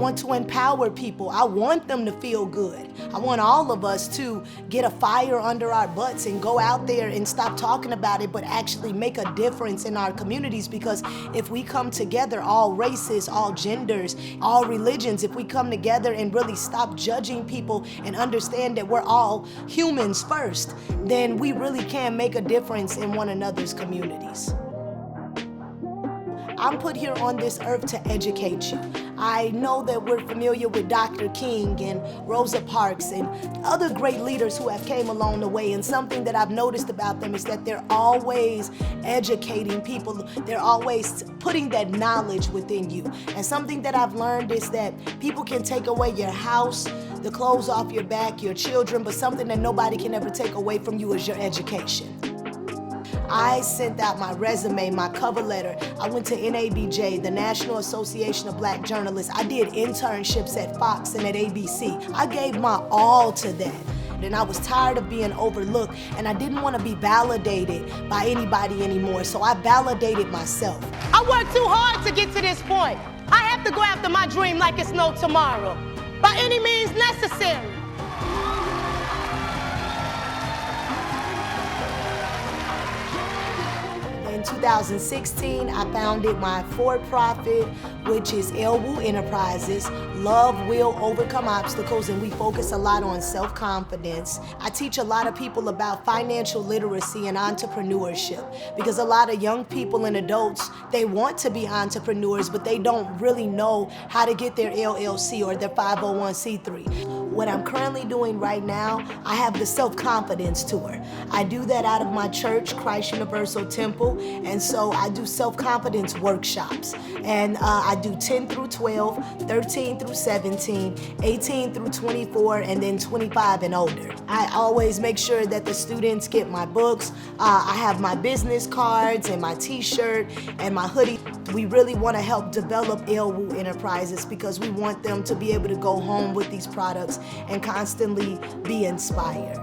want to empower people. I want them to feel good. I want all of us to get a fire under our butts and go out there and stop talking about it, but actually make a difference in our communities. Because if we come together, all races, all genders, all religions, if we come together and really stop judging people and understand that we're all humans first, then we really can make a difference in one another's communities. I'm put here on this earth to educate you. I know that we're familiar with Dr. King and Rosa Parks and other great leaders who have came along the way, and something that I've noticed about them is that they're always educating people. They're always putting that knowledge within you. And something that I've learned is that people can take away your house, the clothes off your back, your children, but something that nobody can ever take away from you is your education. I sent out my resume, my cover letter. I went to NABJ, the National Association of Black Journalists. I did internships at Fox and at ABC. I gave my all to that. And I was tired of being overlooked, and I didn't want to be validated by anybody anymore, so I validated myself. I worked too hard to get to this point. I have to go after my dream like it's no tomorrow, by any means necessary. In 2016, I founded my for-profit, which is LWOO Enterprises. Love will overcome obstacles, and we focus a lot on self-confidence. I teach a lot of people about financial literacy and entrepreneurship, because a lot of young people and adults, they want to be entrepreneurs, but they don't really know how to get their LLC or their 501c3. What I'm currently doing right now, I have the self-confidence tour. I do that out of my church, Christ Universal Temple, and so I do self-confidence workshops. And I do 10 through 12, 13 through 17, 18 through 24, and then 25 and older. I always make sure that the students get my books. I have my business cards and my t-shirt and my hoodie. We really want to help develop LWOO Enterprises because we want them to be able to go home with these products and constantly be inspired.